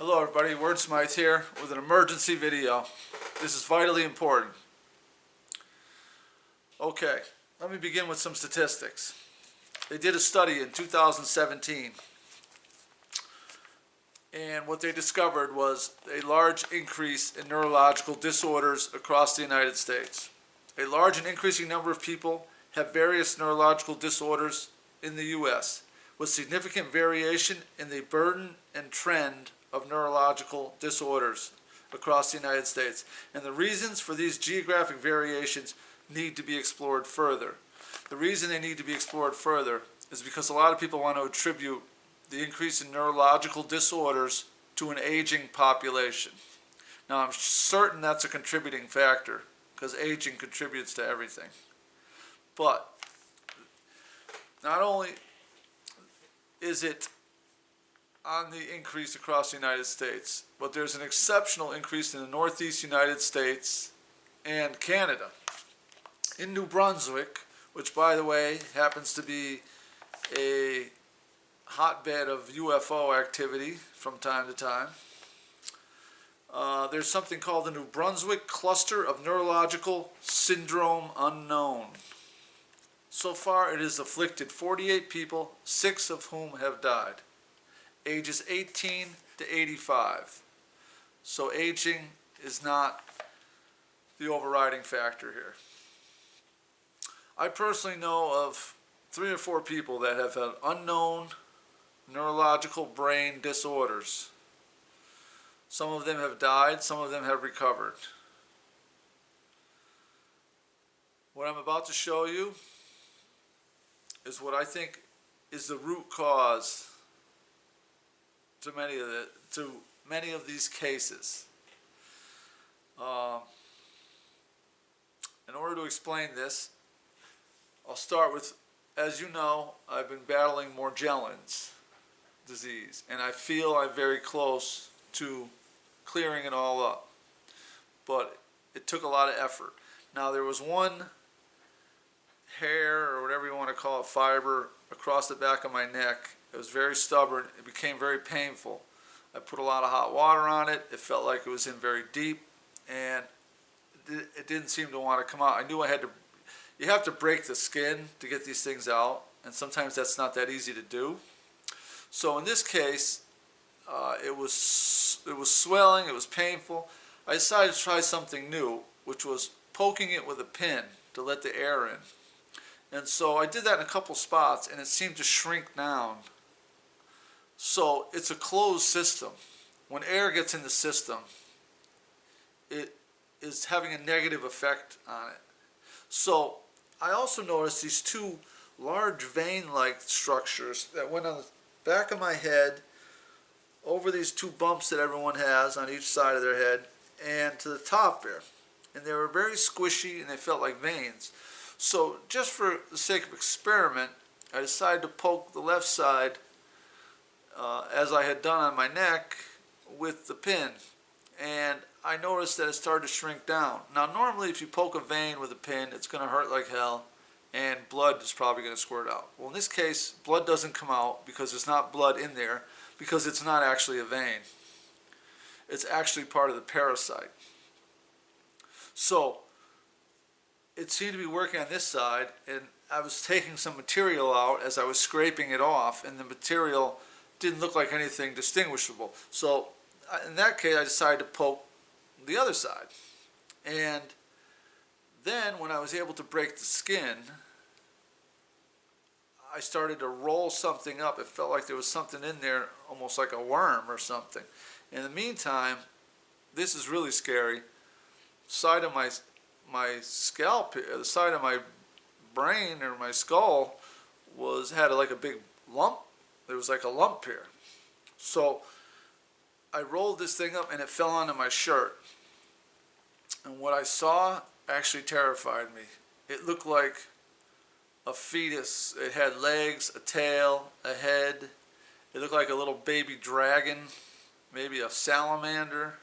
Hello everybody, Wordsmyth here with an emergency video. This is vitally important. Okay, let me begin with some statistics. They did a study in 2017, and what they discovered was a large increase in neurological disorders across the United States. A large and increasing number of people have various neurological disorders in the U.S., with significant variation in the burden and trend of neurological disorders across the United States. And the reasons for these geographic variations need to be explored further. The reason they need to be explored further is because a lot of people want to attribute the increase in neurological disorders to an aging population. Now, I'm certain that's a contributing factor because aging contributes to everything. But not only is it on the increase across the United States, but there's an exceptional increase in the Northeast United States and Canada. In New Brunswick, which by the way happens to be a hotbed of UFO activity from time to time, there's something called the New Brunswick Cluster of Neurological Syndrome Unknown. So far it has afflicted 48 people, 6 of whom have died. Ages 18 to 85. So aging is not the overriding factor here. I personally know of 3 or 4 people that have had unknown neurological brain disorders. Some of them have died, some of them have recovered. What I'm about to show you is what I think is the root cause to many of these cases. In order to explain this, I'll start with, as you know, I've been battling Morgellons disease, and I feel I'm very close to clearing it all up. But it took a lot of effort. Now, there was one hair, or whatever you want to call it, fiber across the back of my neck. It was very stubborn. It became very painful. I put a lot of hot water on it. It felt like it was in very deep, and it didn't seem to want to come out. I knew I had to. You have to break the skin to get these things out, and sometimes that's not that easy to do. So in this case, it was swelling. It was painful. I decided to try something new, which was poking it with a pin to let the air in. And so I did that in a couple spots, and it seemed to shrink down. So it's a closed system. When air gets in the system, it is having a negative effect on it. So I also noticed these 2 large vein-like structures that went on the back of my head, over these 2 bumps that everyone has on each side of their head, and to the top there. And they were very squishy, and they felt like veins. So just for the sake of experiment, I decided to poke the left side as I had done on my neck with the pin, and I noticed that it started to shrink down. Now normally if you poke a vein with a pin, it's going to hurt like hell, and blood is probably going to squirt out. Well, in this case, blood doesn't come out because there's not blood in there, because it's not actually a vein. It's actually part of the parasite. So it seemed to be working on this side, and I was taking some material out as I was scraping it off, and the material didn't look like anything distinguishable. So in that case, I decided to poke the other side. And then when I was able to break the skin, I started to roll something up. It felt like there was something in there, almost like a worm or something. In the meantime, this is really scary. Side of my scalp, the side of my brain or my skull had like a big lump. There was like a lump here. So I rolled this thing up and it fell onto my shirt. And what I saw actually terrified me. It looked like a fetus. It had legs, a tail, a head. It looked like a little baby dragon, maybe a salamander.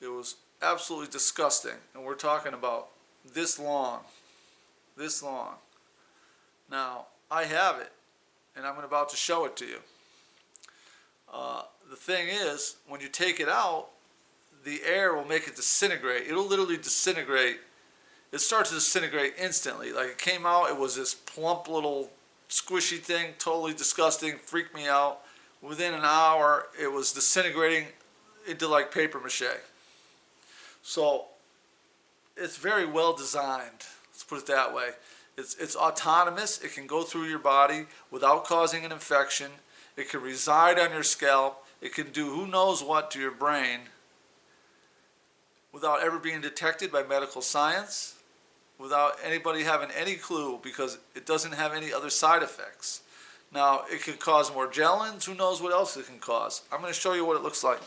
It was absolutely disgusting. And we're talking about this long. This long. Now, I have it, and I'm about to show it to you. The thing is, when you take it out, the air will make it disintegrate. It'll literally disintegrate. It starts to disintegrate instantly. Like, it came out, it was this plump little squishy thing, totally disgusting, freaked me out. Within an hour, it was disintegrating into like paper mache. So it's very well designed. Let's put it that way. It's autonomous. It can go through your body without causing an infection. It can reside on your scalp. It can do who knows what to your brain without ever being detected by medical science, without anybody having any clue, because it doesn't have any other side effects. Now, it can cause Morgellons. Who knows what else it can cause? I'm going to show you what it looks like.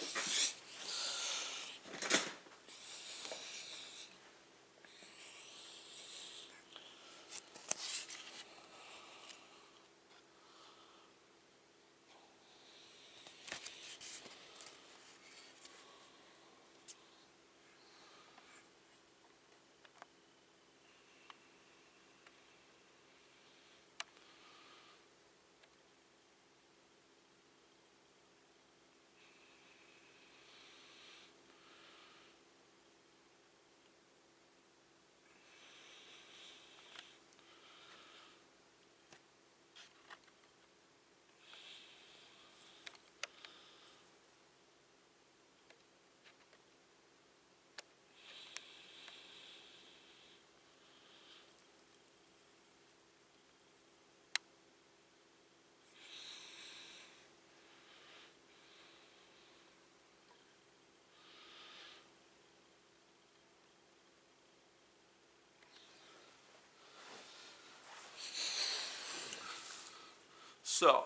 So,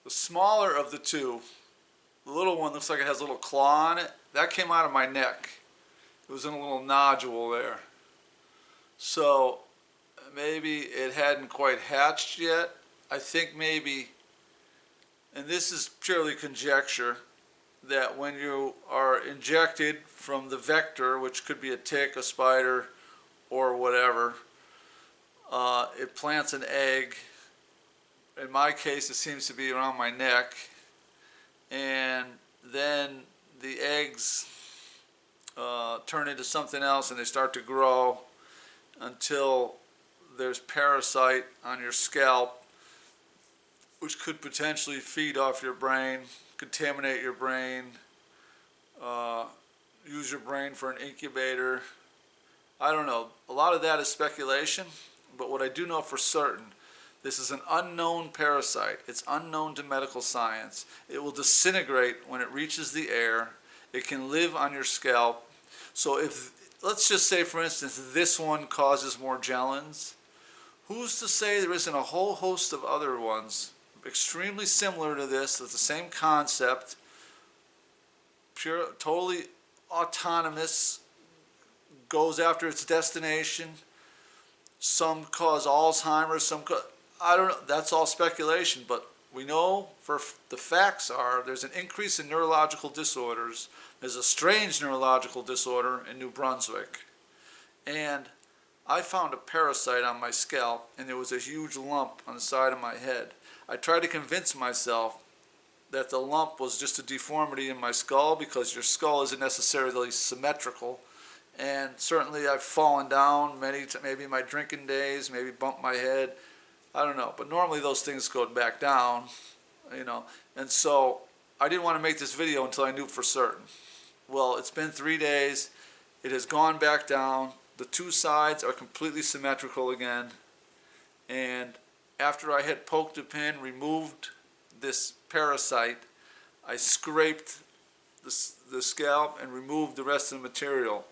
the smaller of the two, the little one looks like it has a little claw on it. That came out of my neck. It was in a little nodule there. So, maybe it hadn't quite hatched yet. I think maybe, and this is purely conjecture, that when you are injected from the vector, which could be a tick, a spider, or whatever, it plants an egg. In my case, it seems to be around my neck, and then the eggs turn into something else and they start to grow until there's parasite on your scalp, which could potentially feed off your brain, contaminate your brain, use your brain for an incubator. I don't know. A lot of that is speculation, but what I do know for certain, this is an unknown parasite. It's unknown to medical science. It will disintegrate when it reaches the air. It can live on your scalp. So if, let's just say for instance, this one causes Morgellons, who's to say there isn't a whole host of other ones extremely similar to this, with the same concept, pure, totally autonomous, goes after its destination. Some cause Alzheimer's, some cause, I don't know, that's all speculation, but we know for the facts are there's an increase in neurological disorders. There's a strange neurological disorder in New Brunswick. And I found a parasite on my scalp, and there was a huge lump on the side of my head. I tried to convince myself that the lump was just a deformity in my skull, because your skull isn't necessarily symmetrical. And certainly I've fallen down many times, maybe in my drinking days, maybe bumped my head. I don't know, but normally those things go back down, you know. And so I didn't want to make this video until I knew for certain. Well, it's been 3 days. It has gone back down. The two sides are completely symmetrical again. And after I had poked a pin, removed this parasite, I scraped the scalp and removed the rest of the material.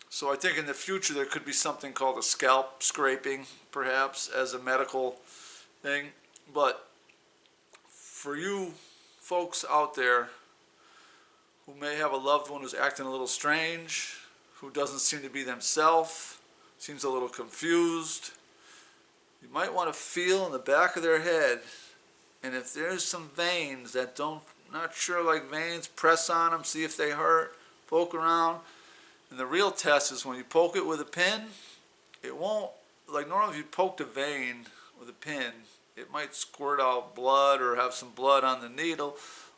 So I think in the future there could be something called a scalp scraping, perhaps, as a medical thing. But for you folks out there who may have a loved one who's acting a little strange, who doesn't seem to be themselves, seems a little confused, you might want to feel in the back of their head, and if there's some veins that don't, not sure like veins, press on them, see if they hurt, poke around. And the real test is when you poke it with a pin, it won't, like normally if you poked a vein with a pin, it might squirt out blood or have some blood on the needle,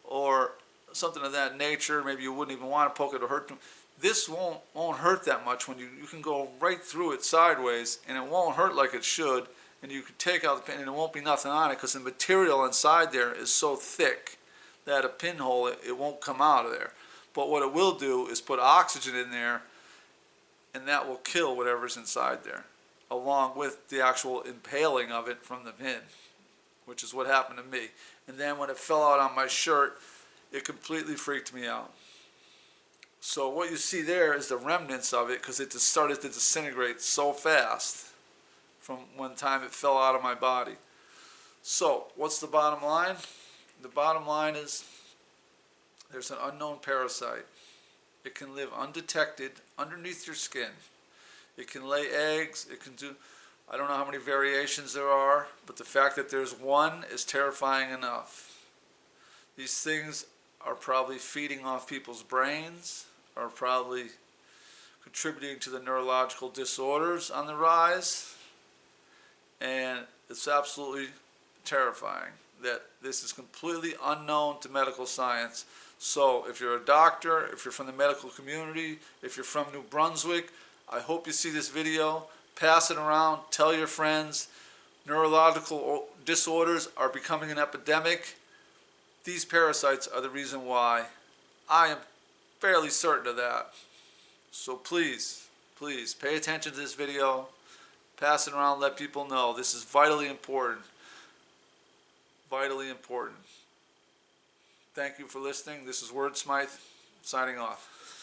or something of that nature. Maybe you wouldn't even want to poke it or hurt them. This won't hurt that much when you can go right through it sideways, and it won't hurt like it should, and you can take out the pin and it won't be nothing on it because the material inside there is so thick that a pinhole, it won't come out of there. But what it will do is put oxygen in there, and that will kill whatever's inside there, along with the actual impaling of it from the pin, which is what happened to me. And then when it fell out on my shirt, it completely freaked me out. So what you see there is the remnants of it, because it just started to disintegrate so fast from one time it fell out of my body. So what's the bottom line? The bottom line is there's an unknown parasite. It can live undetected underneath your skin. It can lay eggs. It can do, I don't know how many variations there are, but the fact that there's one is terrifying enough. These things are probably feeding off people's brains, are probably contributing to the neurological disorders on the rise, and it's absolutely terrifying that this is completely unknown to medical science. So if you're a doctor, if you're from the medical community, if you're from New Brunswick, I hope you see this video, pass it around, tell your friends. Neurological disorders are becoming an epidemic. These parasites are the reason why. I am fairly certain of that. So please, please pay attention to this video, pass it around, let people know. This is vitally important. Vitally important. Thank you for listening. This is Wordsmyth, signing off.